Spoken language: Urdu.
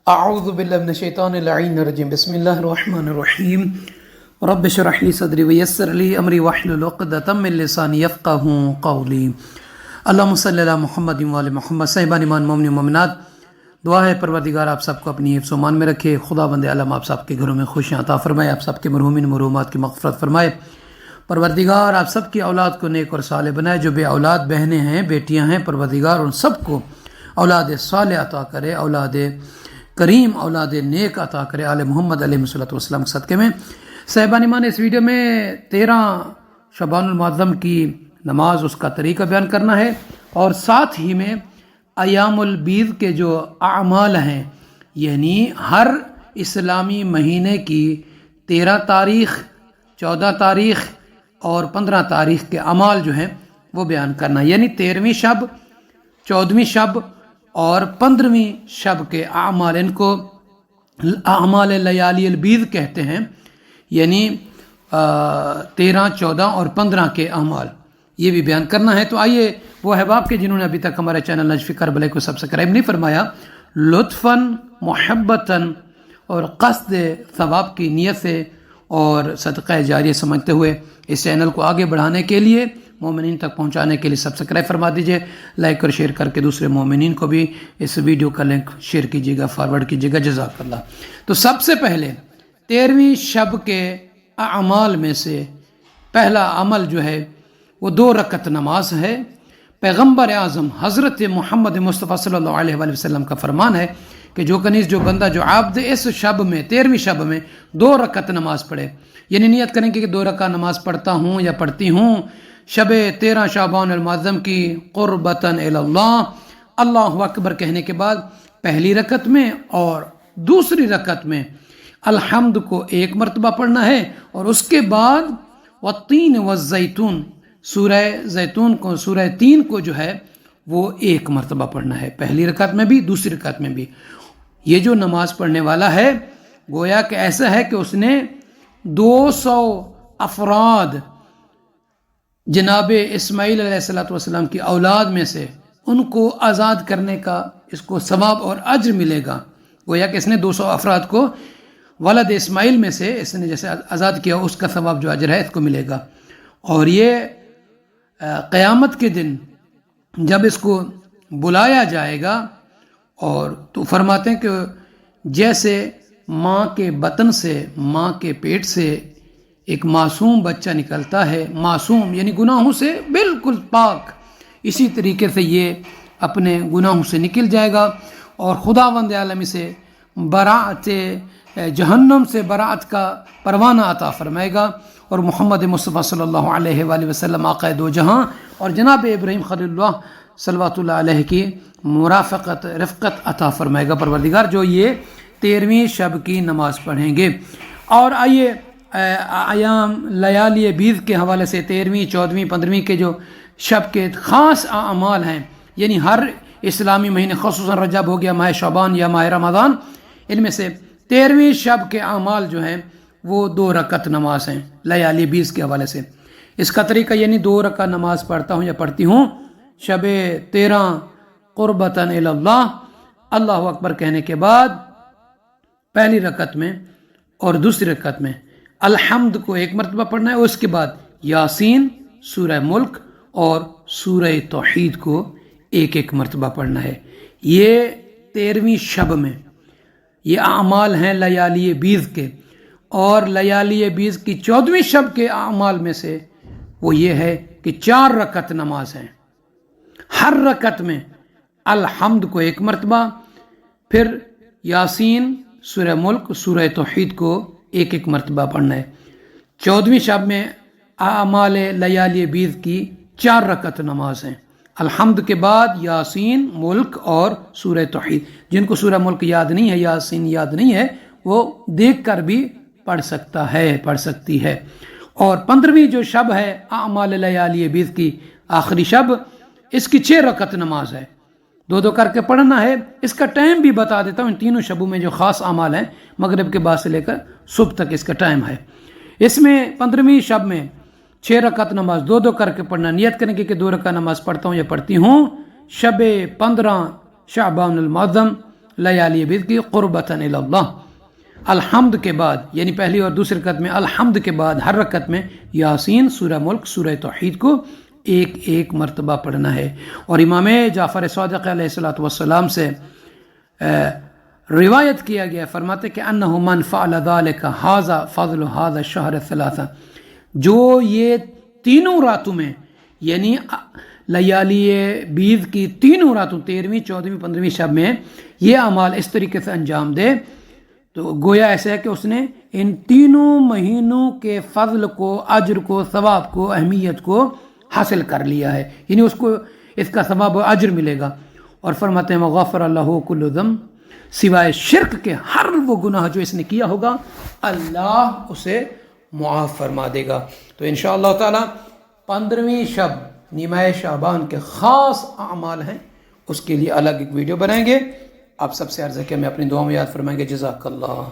اعوذ باللہ من الشیطان اللعین الرجیم بسم اللہ الرحمن الرحیم رب اشرح لی صدری ویسر لی امری واحلل عقدۃ من لسانی یفقہوا قولی اللہم صلی علی محمد وعلی محمد صاحبان ایمان مومن و مومنات، دعا ہے پروردگار آپ سب کو اپنی حفظ و امان میں رکھے، خدا بند عالم آپ سب کے گھروں میں خوشیاں عطا فرمائے، آپ سب کے مرحومین مرحومات کی مغفرت فرمائے، پروردگار آپ سب کی اولاد کو نیک اور صالح بنائے، جو بے اولاد بہنیں ہیں بیٹیاں ہیں پروردگار ان سب کو اولاد صالح عطا کرے، اولاد کریم اولاد نیک عطا کرے، آل محمد علیہ السلام کے صدقے میں۔ صاحبان ایمان، اس ویڈیو میں 13 شعبان المعظم کی نماز اس کا طریقہ بیان کرنا ہے، اور ساتھ ہی میں ایام البید کے جو اعمال ہیں، یعنی ہر اسلامی مہینے کی 13 تاریخ، 14 تاریخ اور 15 تاریخ کے اعمال جو ہیں وہ بیان کرنا ہے، یعنی 13ویں شب، 14ویں شب اور 15ویں شب کے اعمال، ان کو اعمال لیالی البید کہتے ہیں، یعنی 13، 14 اور 15 کے اعمال یہ بھی بیان کرنا ہے۔ تو آئیے وہ احباب کے جنہوں نے ابھی تک ہمارے چینل نجف کربلا کو سبسکرائب نہیں فرمایا، لطفاً محبتاً اور قصد ثواب کی نیت سے اور صدقہ جاریہ سمجھتے ہوئے اس چینل کو آگے بڑھانے کے لیے، مومنین تک پہنچانے کے لیے سبسکرائب فرما دیجئے، لائک اور شیئر کر کے دوسرے مومنین کو بھی اس ویڈیو کا لنک شیئر کیجیے گا، فارورڈ کیجیے گا، جزاک اللہ۔ تو سب سے پہلے 13ویں شب کے اعمال میں سے پہلا عمل جو ہے وہ 2 رکعت نماز ہے۔ پیغمبر اعظم حضرت محمد مصطفیٰ صلی اللہ علیہ وآلہ وسلم کا فرمان ہے کہ جو بندہ جو عبد اس شب میں 13ویں شب میں 2 رکعت نماز پڑھے، یعنی نیت کریں کہ 2 رکعت نماز پڑھتا ہوں یا پڑھتی ہوں شب 13 شعبان المعظم کی قربتاً الی اللہ، اللہ اکبر کہنے کے بعد پہلی رکعت میں اور دوسری رکعت میں الحمد کو 1 مرتبہ پڑھنا ہے، اور اس کے بعد والتین والزیتون، سورہ زیتون کو، سورہ تین کو جو ہے وہ 1 مرتبہ پڑھنا ہے، پہلی رکعت میں بھی دوسری رکعت میں بھی۔ یہ جو نماز پڑھنے والا ہے گویا کہ ایسا ہے کہ اس نے 200 افراد جناب اسماعیل علیہ السلام کی اولاد میں سے ان کو آزاد کرنے کا اس کو ثواب اور اجر ملے گا۔ گویا کہ اس نے 200 افراد کو ولد اسماعیل میں سے اس نے جیسے آزاد کیا، اس کا ثواب جو اجر ہے اس کو ملے گا۔ اور یہ قیامت کے دن جب اس کو بلایا جائے گا، اور تو فرماتے ہیں کہ جیسے ماں کے بطن سے، ماں کے پیٹ سے ایک معصوم بچہ نکلتا ہے، معصوم یعنی گناہوں سے بالکل پاک، اسی طریقے سے یہ اپنے گناہوں سے نکل جائے گا، اور خداوند عالم سے براءت جہنم سے براءت کا پروانہ عطا فرمائے گا، اور محمد مصطفیٰ صلی اللہ علیہ وآلہ وسلم آقائے دو جہاں اور جناب ابراہیم خلیل اللہ صلوات اللہ علیہ کی مرافقت، رفقت عطا فرمائے گا پروردگار، جو یہ 13ویں شب کی نماز پڑھیں گے۔ اور آئیے ایام لیالی بیض کے حوالے سے 13ویں، 14ویں، 15ویں کے جو شب کے خاص اعمال ہیں، یعنی ہر اسلامی مہینے خصوصاً رجب ہو گیا، ماہ شعبان یا ماہ رمضان، ان میں سے 13ویں شب کے اعمال جو ہیں وہ 2 رکعت نماز ہیں لیالی بیض کے حوالے سے۔ اس کا طریقہ یعنی 2 رکعت نماز پڑھتا ہوں یا پڑھتی ہوں شب 13 قربتاً الی اللہ، اللہ اکبر کہنے کے بعد پہلی رکعت میں اور دوسری رکعت میں الحمد کو 1 مرتبہ پڑھنا ہے، اور اس کے بعد یاسین، سورہ ملک اور سورہ توحید کو 1 مرتبہ پڑھنا ہے۔ یہ 13ویں شب میں یہ اعمال ہیں لیالی بیض کے۔ اور لیالی بیض کی 14ویں شب کے اعمال میں سے وہ یہ ہے کہ 4 رکعت نماز ہیں، ہر رکعت میں الحمد کو 1 مرتبہ، پھر یاسین، سورہ ملک، سورہ توحید کو 1 مرتبہ پڑھنا ہے۔ 14ویں شب میں اعمال لیالی بیض کی 4 رکعت نماز ہیں، الحمد کے بعد یاسین، ملک اور سورہ توحید۔ جن کو سورہ ملک یاد نہیں ہے، یاسین یاد نہیں ہے، وہ دیکھ کر بھی پڑھ سکتا ہے، پڑھ سکتی ہے۔ اور 15ویں جو شب ہے اعمال لیالی بیض کی آخری شب، اس کی 6 رکعت نماز ہے، 2 کر کے پڑھنا ہے۔ اس کا ٹائم بھی بتا دیتا ہوں، ان تینوں شبوں میں جو خاص اعمال ہیں مغرب کے بعد سے لے کر صبح تک اس کا ٹائم ہے۔ اس میں 15ویں شب میں 6 رکعت نماز 2 کر کے پڑھنا، نیت کریں کہ 2 رکعت نماز پڑھتا ہوں یا پڑھتی ہوں شب 15 شعبان المعظم لیالی بیض کی قربتاً الی اللہ. الحمد کے بعد یعنی پہلی اور دوسری رکعت میں الحمد کے بعد ہر رکعت میں یاسین، سورہ ملک، سورہ توحید کو ایک ایک مرتبہ پڑھنا ہے. اور امام جعفر صادق علیہ الصلوۃ والسلام سے روایت کیا گیا، فرماتے کہ انہ من فعل ذلک ھذا فضل ھذا الشہر الثلاثہ، جو یہ تینوں راتوں میں یعنی لیالی بیض کی تینوں راتوں 13ویں، 14ویں، 15ویں شب میں یہ اعمال اس طریقے سے انجام دے تو گویا ایسا ہے کہ اس نے ان تینوں مہینوں کے فضل کو، اجر کو، ثواب کو، اہمیت کو حاصل کر لیا ہے، یعنی اس کو اس کا ثواب و اجر ملے گا. اور فرماتے ہیں وغفر اللہ کل ذنب، سوائے شرک کے ہر وہ گناہ جو اس نے کیا ہوگا اللہ اسے معاف فرما دے گا. تو انشاءاللہ تعالی 15ویں شب نیمہ شعبان کے خاص اعمال ہیں، اس کے لیے الگ ایک ویڈیو بنائیں گے. آپ سب سے عرض ہے کہ ہمیں اپنی دعا میں یاد فرمائیں گے. جزاک اللہ.